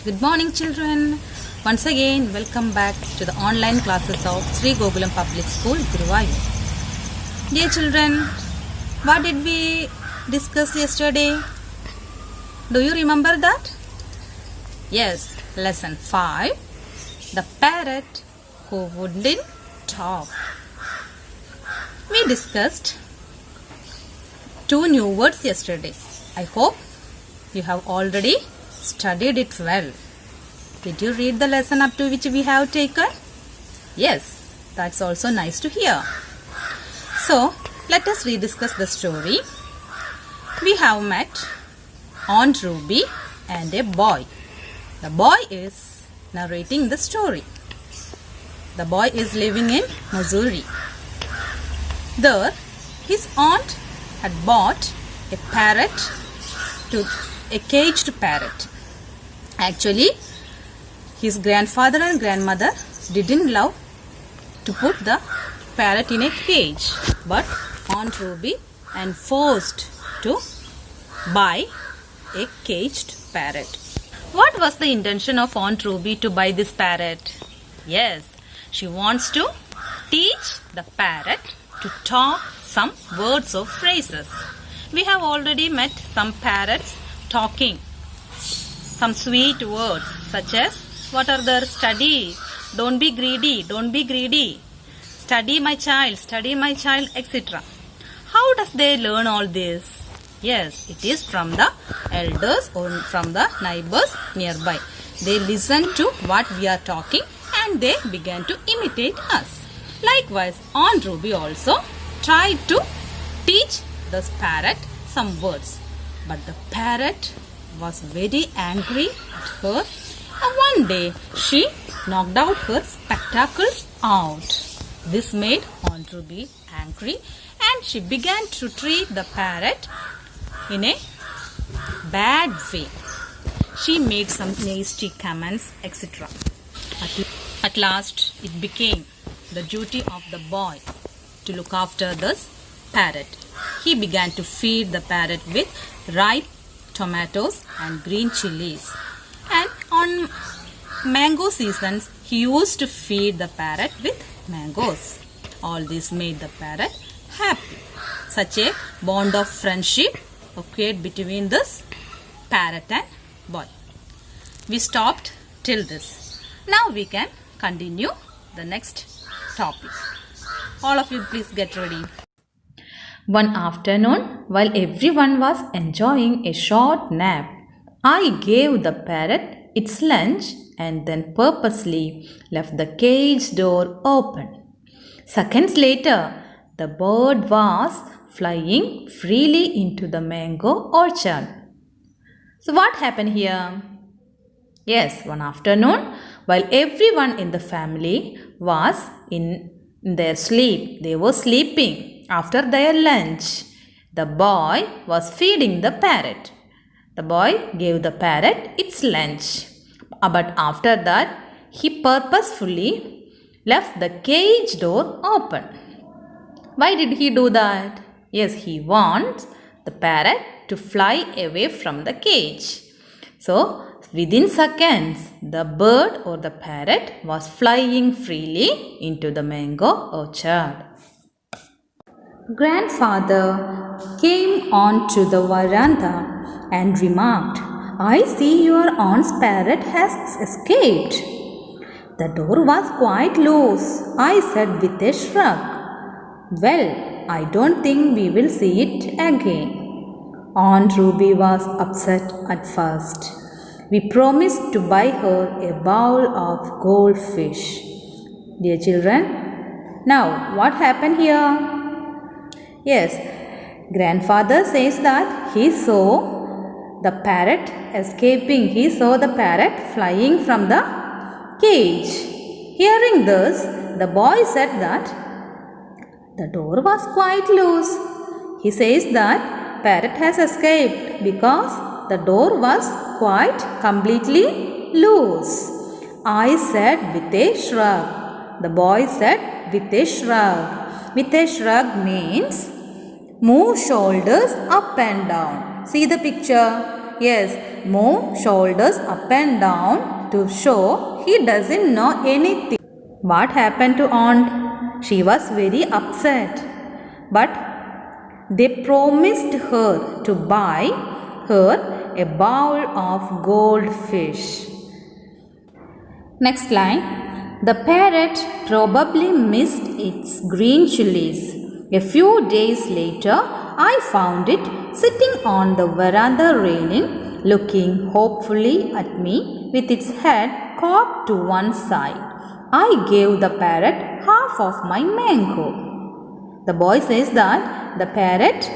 Good morning, children. Once again, welcome back to the online classes of Sri Gokulam Public School, Guruvayur. Dear children, what did we discuss yesterday? Do you remember that? Yes, lesson 5, the parrot who wouldn't talk. We discussed 2 new words yesterday. I hope you have already studied it well. Did you read the lesson up to which we have taken? Yes, that's also nice to hear. So, let us rediscuss the story. We have met Aunt Ruby and a boy. The boy is narrating the story. The boy is living in Missouri. There, his aunt had bought a caged parrot. Actually, his grandfather and grandmother didn't love to put the parrot in a cage, but Aunt Ruby enforced to buy a caged parrot. What was the intention of Aunt Ruby to buy this parrot? Yes, she wants to teach the parrot to talk some words or phrases. We have already met some parrots talking some sweet words such as what are their study, don't be greedy, study my child, etc. How does they learn all this? Yes, it is from the elders or from the neighbors nearby. They listen to what we are talking and they began to imitate us. Likewise, Aunt Ruby also tried to teach the parrot some words. But the parrot was very angry at her. And one day, she knocked out her spectacles out. This made Aunt Ruby angry and she began to treat the parrot in a bad way. She made some nasty comments, etc. At last, it became the duty of the boy to look after this parrot. He began to feed the parrot with ripe tomatoes and green chilies. And on mango seasons, he used to feed the parrot with mangoes. All this made the parrot happy. Such a bond of friendship occurred between this parrot and boy. We stopped till this. Now we can continue the next topic. All of you please get ready. One afternoon, while everyone was enjoying a short nap, I gave the parrot its lunch and then purposely left the cage door open. Seconds later, the bird was flying freely into the mango orchard. So what happened here? Yes, one afternoon, while everyone in the family was in their sleep, they were sleeping. After their lunch, the boy was feeding the parrot. The boy gave the parrot its lunch. But after that, he purposefully left the cage door open. Why did he do that? Yes, he wants the parrot to fly away from the cage. So, within seconds, the bird or the parrot was flying freely into the mango orchard. Grandfather came on to the veranda and remarked, I see your aunt's parrot has escaped. The door was quite loose, I said with a shrug. Well, I don't think we will see it again. Aunt Ruby was upset at first. We promised to buy her a bowl of goldfish. Dear children, now what happened here? Yes, grandfather says that he saw the parrot escaping. He saw the parrot flying from the cage. Hearing this, the boy said that the door was quite loose. He says that parrot has escaped because the door was quite completely loose. I said with a shrug. The boy said with a shrug. With a shrug means move shoulders up and down. See the picture? Yes, move shoulders up and down to show he doesn't know anything. What happened to aunt? She was very upset. But they promised her to buy her a bowl of goldfish. Next line. The parrot probably missed its green chilies. A few days later, I found it sitting on the veranda railing, looking hopefully at me with its head cocked to one side. I gave the parrot half of my mango. The boy says that the parrot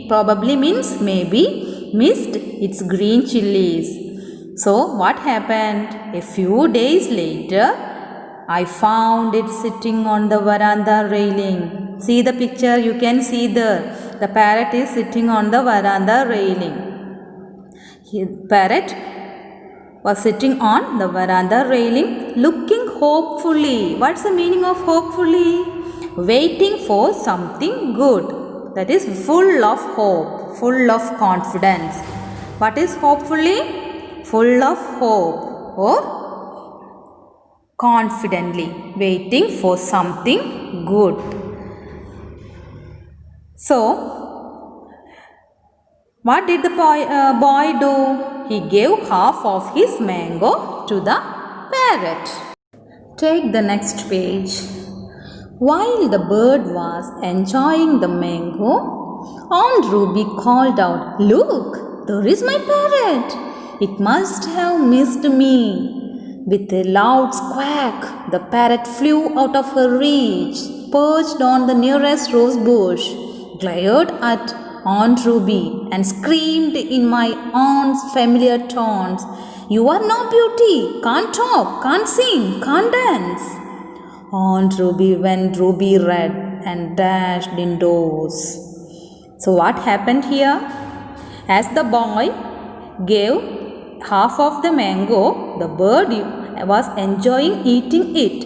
probably means maybe, missed its green chilies. So what happened? A few days later, I found it sitting on the veranda railing. See the picture, you can see there. The parrot is sitting on the veranda railing. The parrot was sitting on the veranda railing, looking hopefully. What's the meaning of hopefully? Waiting for something good. That is full of hope, full of confidence. What is hopefully? Full of hope or confidently waiting for something good. So, what did the boy do? He gave half of his mango to the parrot. Take the next page. While the bird was enjoying the mango, Aunt Ruby called out, "Look, there is my parrot. It must have missed me." With a loud squawk, the parrot flew out of her reach, perched on the nearest rose bush, glared at Aunt Ruby, and screamed in my aunt's familiar tones, "You are no beauty, can't talk, can't sing, can't dance." Aunt Ruby went ruby red and dashed indoors. So what happened here? As the boy gave half of the mango, the bird was enjoying eating it.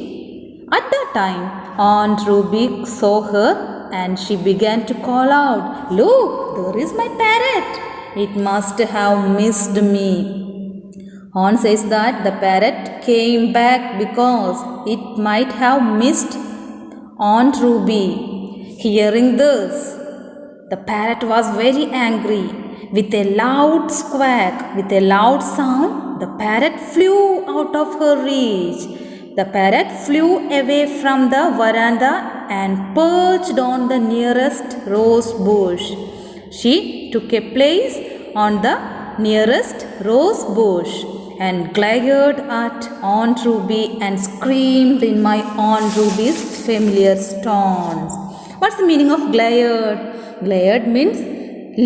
At that time, Aunt Ruby saw her and she began to call out, "Look, there is my parrot. It must have missed me." Aunt says that the parrot came back because it might have missed Aunt Ruby. Hearing this, the parrot was very angry. With a loud squawk, with a loud sound, the parrot flew out of her reach. The parrot flew away from the veranda and perched on the nearest rose bush. She took a place on the nearest rose bush and glared at Aunt Ruby and screamed in my Aunt Ruby's familiar tones. What's the meaning of glared? Glared means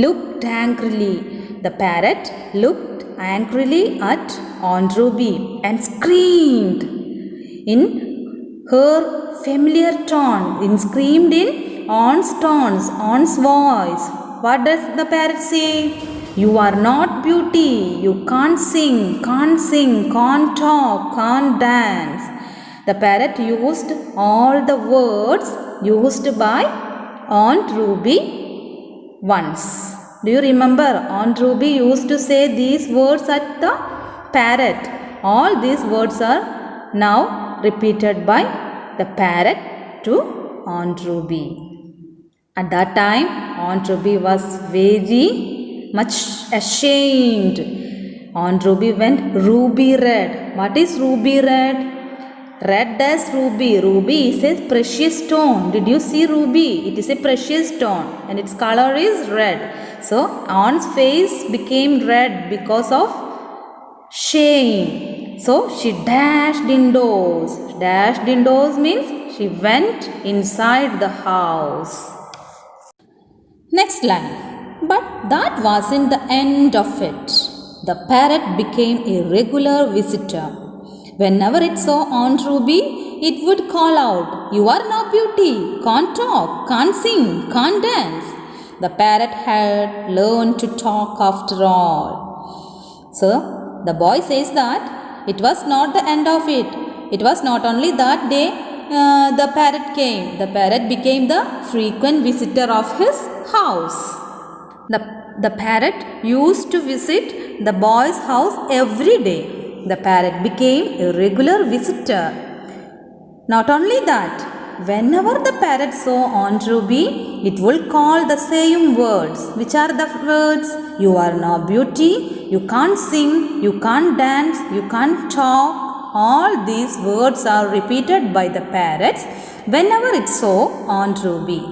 looked angrily. The parrot looked angrily at Aunt Ruby and screamed in her familiar tone, screamed in Aunt's tones, Aunt's voice. What does the parrot say? "You are not beauty, you can't sing, can't talk, can't dance." The parrot used all the words used by Aunt Ruby once. Do you remember? Aunt Ruby used to say these words at the parrot. All these words are now repeated by the parrot to Aunt Ruby. At that time, Aunt Ruby was very much ashamed. Aunt Ruby went ruby red. What is ruby red? Red as ruby. Ruby is a precious stone. Did you see ruby? It is a precious stone and its color is red. So Aunt's face became red because of shame. So she dashed indoors. Dashed indoors means she went inside the house. Next line. But that wasn't the end of it. The parrot became a regular visitor. Whenever it saw Aunt Ruby, it would call out, "You are no beauty, can't talk, can't sing, can't dance." The parrot had learned to talk after all. So, the boy says that it was not the end of it. It was not only that day the parrot came. The parrot became the frequent visitor of his house. The the parrot used to visit the boy's house every day. The parrot became a regular visitor. Not only that, whenever the parrot saw Aunt Ruby, it would call the same words. Which are the words? You are no beauty, you can't sing, you can't dance, you can't talk. All these words are repeated by the parrots whenever it saw Aunt Ruby.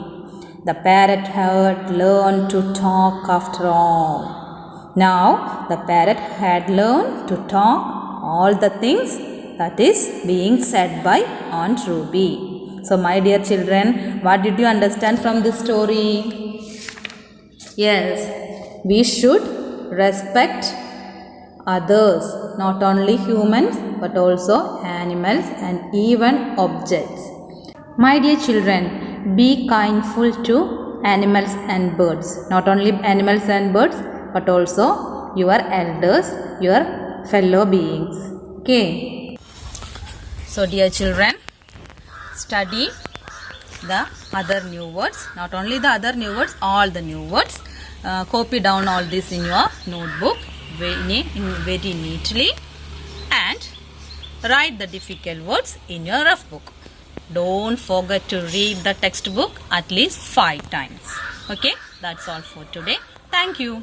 The parrot had learned to talk after all. Now the parrot had learned to talk all the things that is being said by Aunt Ruby. So my dear children, what did you understand from this story? Yes, we should respect others, not only humans but also animals and even objects. My dear children, be kindful to animals and birds. Not only animals and birds but also your elders, your fellow beings. Okay. So dear children, study the other new words. Not only the other new words, all the new words. Copy down all this in your notebook very neatly and write the difficult words in your rough book. Don't forget to read the textbook at least 5 times. Okay, that's all for today. Thank you.